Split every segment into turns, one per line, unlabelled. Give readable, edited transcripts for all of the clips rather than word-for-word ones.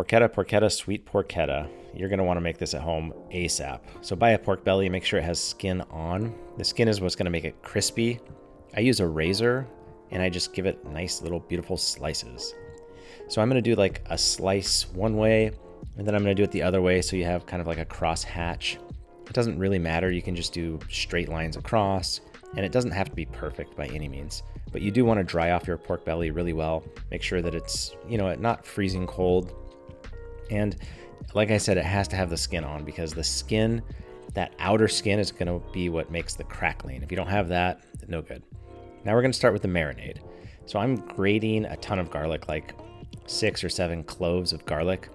porchetta, sweet porchetta. You're going to want to make this at home ASAP. So buy a pork belly, make sure it has skin on. The skin is what's going to make it crispy. I use a razor and I just give it nice little beautiful slices. So I'm going to do like a slice one way and then I'm going to do it the other way so you have kind of like a cross hatch. It doesn't really matter. You can just do straight lines across and it doesn't have to be perfect by any means. But you do want to dry off your pork belly really well. Make sure that it's, not freezing cold. And like I said, it has to have the skin on because the skin, that outer skin is going to be what makes the crackling. If you don't have that, no good. Now we're going to start with the marinade. So I'm grating a ton of garlic, like 6 or 7 cloves of garlic.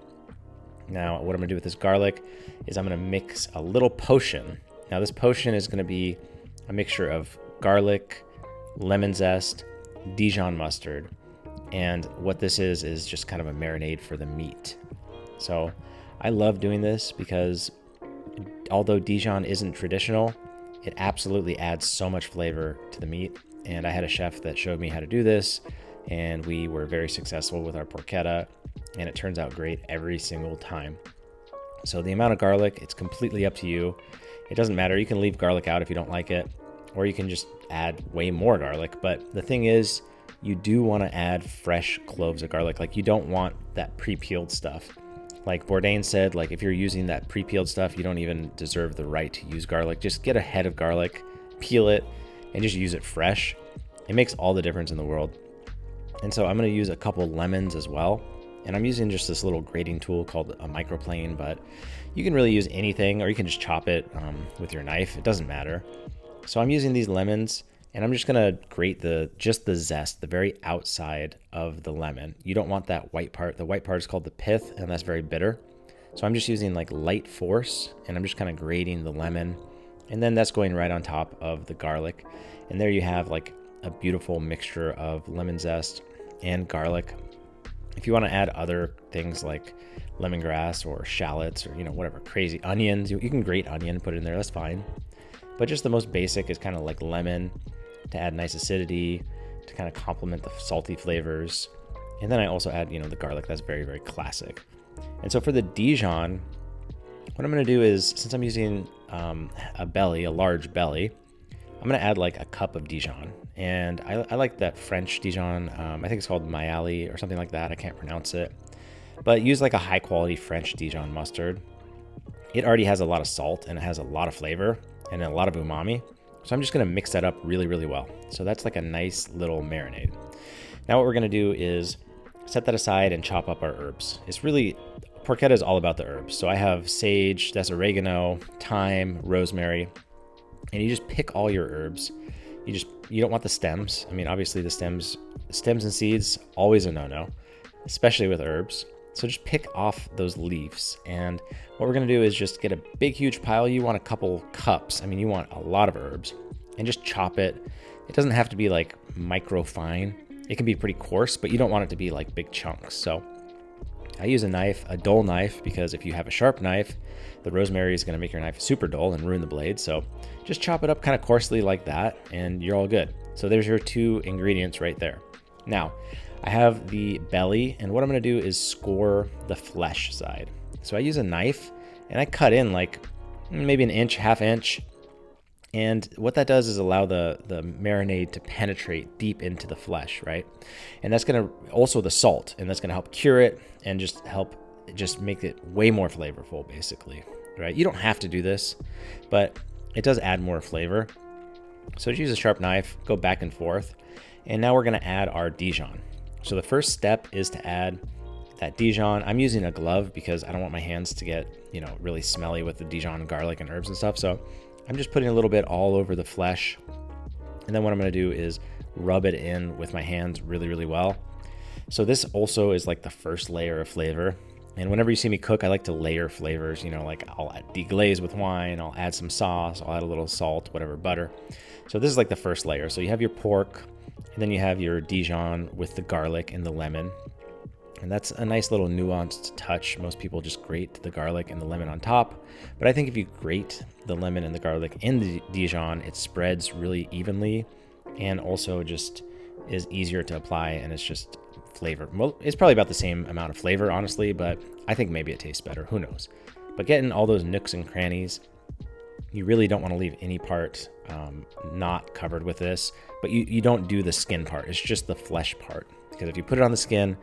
Now what I'm going to do with this garlic is I'm going to mix a little potion. Now this potion is going to be a mixture of garlic, lemon zest, Dijon mustard, and what this is just kind of a marinade for the meat. So I love doing this because although Dijon isn't traditional, it absolutely adds so much flavor to the meat. And I had a chef that showed me how to do this, and we were very successful with our porchetta, and it turns out great every single time. So the amount of garlic, it's completely up to you. It doesn't matter. You can leave garlic out if you don't like it, or you can just add way more garlic. But the thing is, you do want to add fresh cloves of garlic. Like you don't want that pre-peeled stuff. Like Bourdain said, like if you're using that pre-peeled stuff, you don't even deserve the right to use garlic. Just get a head of garlic, peel it, and just use it fresh. It makes all the difference in the world. And so I'm going to use a couple lemons as well. And I'm using just this little grating tool called a microplane, but you can really use anything, or you can just chop it with your knife. It doesn't matter. So I'm using these lemons, and I'm just going to grate just the zest, the very outside of the lemon. You don't want that white part. The white part is called the pith, and that's very bitter. So I'm just using like light force, and I'm just kind of grating the lemon. And then that's going right on top of the garlic. And there you have like a beautiful mixture of lemon zest and garlic. If you want to add other things like lemongrass or shallots or, whatever, crazy onions, you can grate onion, put it in there, that's fine. But just the most basic is kind of like lemon to add nice acidity, to kind of complement the salty flavors. And then I also add, the garlic. That's very, very classic. And so for the Dijon, what I'm going to do is, since I'm using a large belly, I'm going to add like a cup of Dijon. And I like that French Dijon. I think it's called Mayali or something like that. I can't pronounce it. But use like a high quality French Dijon mustard. It already has a lot of salt and it has a lot of flavor and a lot of umami. So I'm just going to mix that up really, really well. So that's like a nice little marinade. Now what we're going to do is set that aside and chop up our herbs. Porchetta is all about the herbs. So I have sage, that's oregano, thyme, rosemary, and you just pick all your herbs. You don't want the stems. I mean, obviously the stems and seeds, always a no-no, especially with herbs. So just pick off those leaves. And what we're going to do is just get a big, huge pile. You want a couple cups. I mean, you want a lot of herbs, and just chop it. It doesn't have to be like micro fine. It can be pretty coarse, but you don't want it to be like big chunks. So I use a dull knife, because if you have a sharp knife, the rosemary is going to make your knife super dull and ruin the blade. So just chop it up kind of coarsely like that, and you're all good. So there's your 2 ingredients right there. Now, I have the belly, and what I'm going to do is score the flesh side. So I use a knife, and I cut in like maybe an inch, half inch. And what that does is allow the marinade to penetrate deep into the flesh, right? And that's going to also the salt, and that's going to help cure it and just make it way more flavorful, basically, right? You don't have to do this, but it does add more flavor. So just use a sharp knife, go back and forth. And now we're going to add our Dijon. So the first step is to add that Dijon. I'm using a glove because I don't want my hands to get, really smelly with the Dijon garlic and herbs and stuff. So I'm just putting a little bit all over the flesh. And then what I'm going to do is rub it in with my hands really, really well. So this also is like the first layer of flavor. And whenever you see me cook, I like to layer flavors, like I'll deglaze with wine, I'll add some sauce, I'll add a little salt, whatever, butter. So this is like the first layer. So you have your pork, and then you have your Dijon with the garlic and the lemon. And that's a nice little nuanced touch. Most people just grate the garlic and the lemon on top. But I think if you grate the lemon and the garlic in the Dijon, it spreads really evenly and also just is easier to apply, and it's just flavor. Well, it's probably about the same amount of flavor, honestly, but I think maybe it tastes better. Who knows? But getting all those nooks and crannies, you really don't want to leave any part not covered with this, but you don't do the skin part. It's just the flesh part, because if you put it on the skin,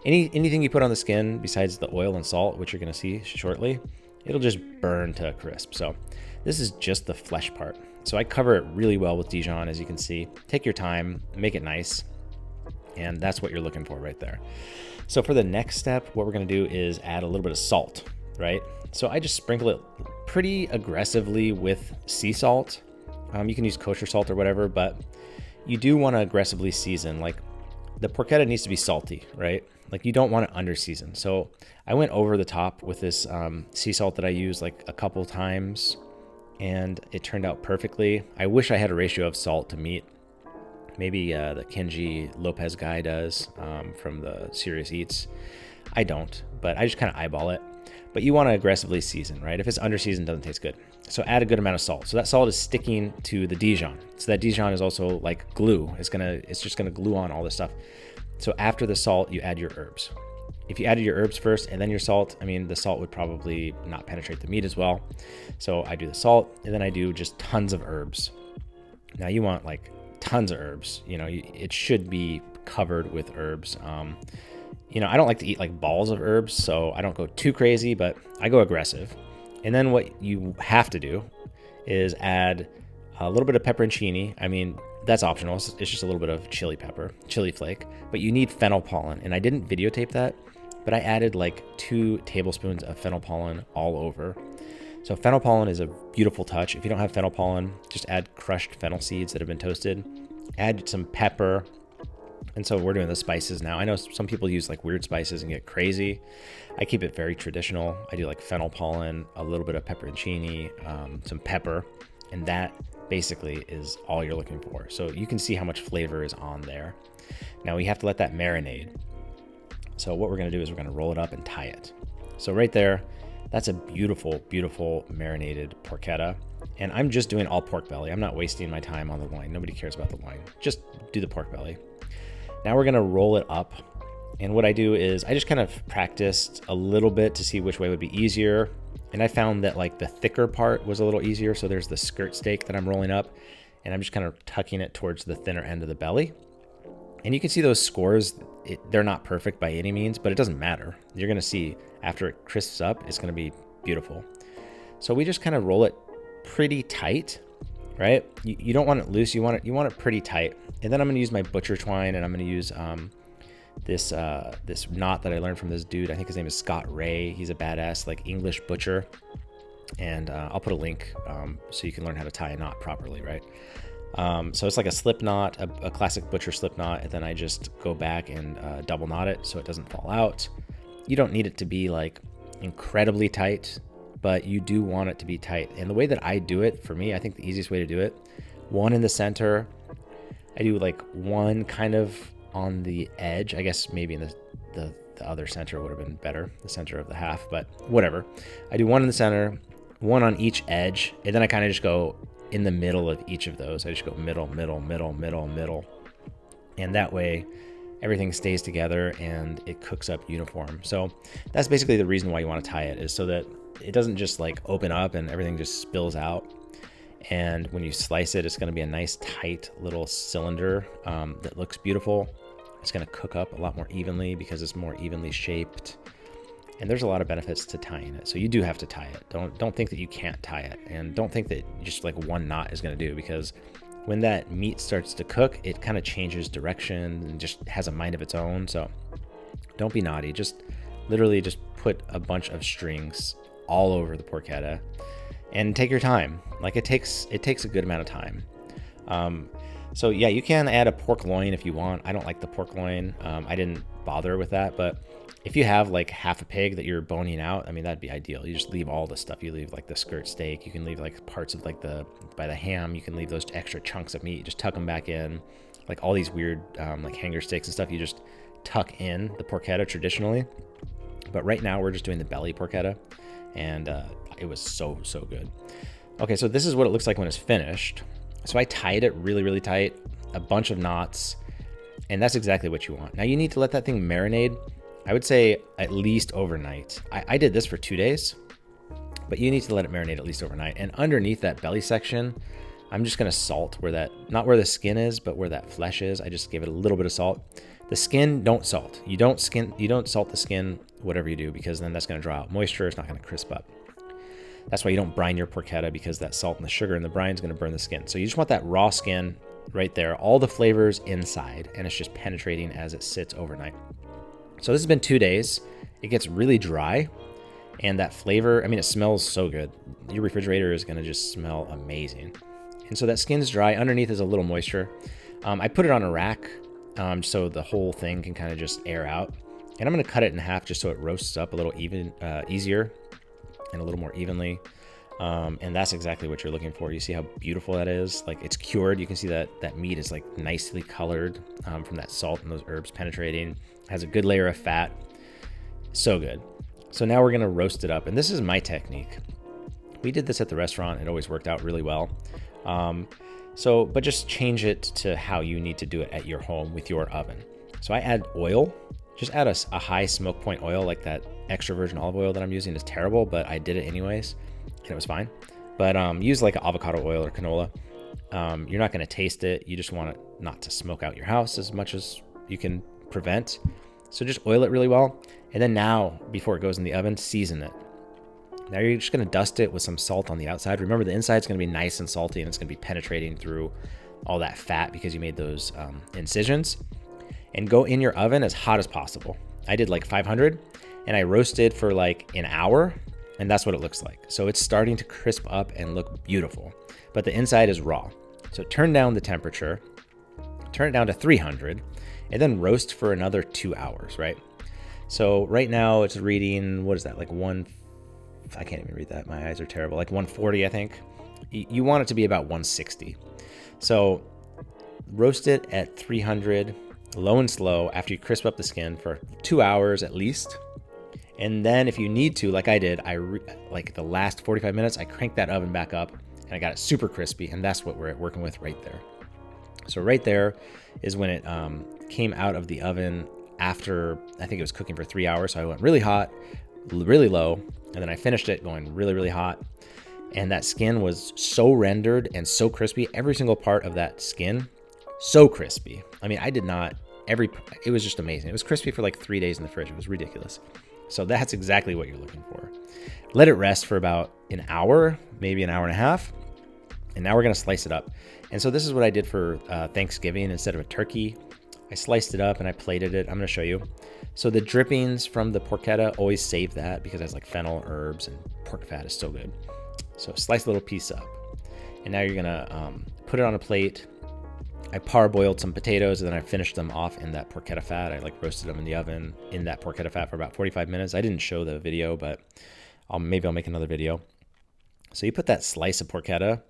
anything you put on the skin besides the oil and salt, which you're going to see shortly, it'll just burn to a crisp. So this is just the flesh part. So I cover it really well with Dijon, as you can see. Take your time, make it nice, and that's what you're looking for right there. So for the next step, what we're going to do is add a little bit of salt, right? So I just sprinkle it pretty aggressively with sea salt. You can use kosher salt or whatever, but you do want to aggressively season. Like, the porchetta needs to be salty, right? Like, you don't want to under season. So I went over the top with this sea salt that I used like a couple times, and it turned out perfectly. I wish I had a ratio of salt to meat. Maybe the Kenji Lopez guy does from the Serious Eats. I don't, but I just kind of eyeball it. But you want to aggressively season, right? If it's under seasoned, it doesn't taste good. So add a good amount of salt. So that salt is sticking to the Dijon. So that Dijon is also like glue. It's just gonna glue on all this stuff. So after the salt, you add your herbs. If you added your herbs first and then your salt, I mean, the salt would probably not penetrate the meat as well. So I do the salt, and then I do just tons of herbs. Now you want like tons of herbs. You know, it should be covered with herbs. You know, I don't like to eat like balls of herbs, so I don't go too crazy, but I go aggressive. And then what you have to do is add a little bit of pepperoncini. I mean, that's optional. It's just a little bit of chili pepper, chili flake, but you need fennel pollen. And I didn't videotape that, but I added like 2 tablespoons of fennel pollen all over. So fennel pollen is a beautiful touch. If you don't have fennel pollen, just add crushed fennel seeds that have been toasted. Add some pepper. And so we're doing the spices now. I know some people use like weird spices and get crazy. I keep it very traditional. I do like fennel pollen, a little bit of pepperoncini, some pepper, and that basically is all you're looking for. So you can see how much flavor is on there. Now we have to let that marinate. So what we're going to do is we're going to roll it up and tie it. So right there, that's a beautiful, beautiful marinated porchetta. And I'm just doing all pork belly. I'm not wasting my time on the loin. Nobody cares about the loin. Just do the pork belly. Now we're gonna roll it up. And what I do is I just kind of practiced a little bit to see which way would be easier. And I found that like the thicker part was a little easier. So there's the skirt steak that I'm rolling up, and I'm just kind of tucking it towards the thinner end of the belly. And you can see those scores, they're not perfect by any means, but it doesn't matter. You're gonna see after it crisps up, it's gonna be beautiful. So we just kind of roll it pretty tight, right? You don't want it loose, you want it pretty tight. And then I'm gonna use my butcher twine, and I'm gonna use this knot that I learned from this dude. I think his name is Scott Ray. He's a badass like English butcher. And I'll put a link so you can learn how to tie a knot properly, right? So it's like a slip knot, a classic butcher slip knot, and then I just go back and double knot it so it doesn't fall out. You don't need it to be like incredibly tight, but you do want it to be tight. And the way that I do it, for me, I think the easiest way to do it, one in the center. I do like one kind of on the edge. I guess maybe in the other center would have been better, the center of the half, but whatever. I do one in the center, one on each edge, and then I kind of just go in the middle of each of those. I just go middle, middle, middle, middle, middle. And that way everything stays together and it cooks up uniform. So that's basically the reason why you want to tie it, is so that it doesn't just like open up and everything just spills out. And when you slice it, it's going to be a nice tight little cylinder that looks beautiful. It's going to cook up a lot more evenly because it's more evenly shaped. And there's a lot of benefits to tying it. So you do have to tie it. Don't think that you can't tie it. And don't think that just like one knot is going to do, because when that meat starts to cook, it kind of changes direction and just has a mind of its own. So don't be naughty. Just literally just put a bunch of strings all over the porchetta and take your time. Like it takes a good amount of time. So yeah, you can add a pork loin if you want. I don't like the pork loin. I didn't bother with that, but if you have like half a pig that you're boning out, I mean, that'd be ideal. You just leave all the stuff. You leave like the skirt steak. You can leave like parts of like by the ham. You can leave those extra chunks of meat. You just tuck them back in. Like all these weird like hanger steaks and stuff, you just tuck in the porchetta traditionally. But right now we're just doing the belly porchetta, and it was so good. Okay, so this is what it looks like when it's finished. So I tied it really, really tight, a bunch of knots, And that's exactly what you want. Now you need to let that thing marinate. I would say at least overnight. I did this for 2 days, but you need to let it marinate at least overnight. And underneath that belly section, I'm just gonna salt where that, not where the skin is, but where that flesh is. I just give it a little bit of salt. The skin, don't salt. You don't salt the skin, whatever you do, because then that's gonna draw out moisture. It's not gonna crisp up. That's why you don't brine your porchetta, because that salt and the sugar in the brine is gonna burn the skin. So you just want that raw skin right there, all the flavors inside, and it's just penetrating as it sits overnight. So this has been 2 days. It gets really dry, and that flavor, I mean, it smells so good. Your refrigerator is gonna just smell amazing. And so that skin's dry. Underneath is a little moisture. I put it on a rack so the whole thing can kind of just air out. And I'm gonna cut it in half just so it roasts up a little easier and a little more evenly. And that's exactly what you're looking for. You see how beautiful that is? Like, it's cured. You can see that meat is like nicely colored from that salt and those herbs penetrating. It has a good layer of fat. So good. So now we're gonna roast it up. And this is my technique. We did this at the restaurant. It always worked out really well. But just change it to how you need to do it at your home with your oven. So I add oil. Just add a high smoke point oil, like that extra virgin olive oil that I'm using is terrible, but I did it anyways, and it was fine. But use like avocado oil or canola. You're not going to taste it. You just want it not to smoke out your house as much as you can prevent. So just oil it really well. And then now, before it goes in the oven, season it. Now you're just going to dust it with some salt on the outside. Remember, the inside is going to be nice and salty, and it's going to be penetrating through all that fat because you made those incisions. And go in your oven as hot as possible. I did like 500, and I roasted for like an hour, and that's what it looks like. So it's starting to crisp up and look beautiful, but the inside is raw. So turn down the temperature, turn it down to 300, and then roast for another 2 hours, right? So right now it's reading, what is that, like I can't even read that. My eyes are terrible. Like 140, I think. You want it to be about 160. So roast it at 300, low and slow, after you crisp up the skin for 2 hours at least. And then if you need to, like I did, like the last 45 minutes, I cranked that oven back up and I got it super crispy. And that's what we're working with right there. So right there is when it came out of the oven after, I think it was cooking for 3 hours. So I went really hot, really low, and then I finished it going really, really hot. And that skin was so rendered and so crispy. Every single part of that skin, so crispy. I mean, it was just amazing. It was crispy for like 3 days in the fridge. It was ridiculous. So that's exactly what you're looking for. Let it rest for about an hour, maybe an hour and a half. And now we're gonna slice it up. And so this is what I did for Thanksgiving. Instead of a turkey, I sliced it up and I plated it. I'm gonna show you. So the drippings from the porchetta, always save that because it has like fennel, herbs, and pork fat is so good. So slice a little piece up. And now you're gonna put it on a plate. I parboiled some potatoes, and then I finished them off in that porchetta fat. I like roasted them in the oven in that porchetta fat for about 45 minutes. I didn't show the video, but maybe I'll make another video. So you put that slice of porchetta,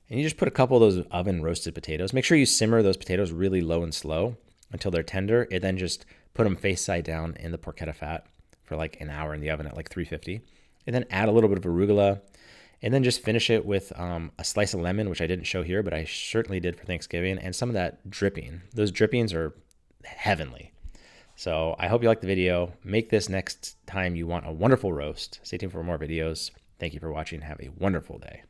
and you just put a couple of those oven roasted potatoes. Make sure you simmer those potatoes really low and slow until they're tender, and then just put them face side down in the porchetta fat for like an hour in the oven at like 350. And then add a little bit of arugula, and then just finish it with a slice of lemon, which I didn't show here, but I certainly did for Thanksgiving, and some of that dripping. Those drippings are heavenly. So I hope you liked the video. Make this next time you want a wonderful roast. Stay tuned for more videos. Thank you for watching. Have a wonderful day.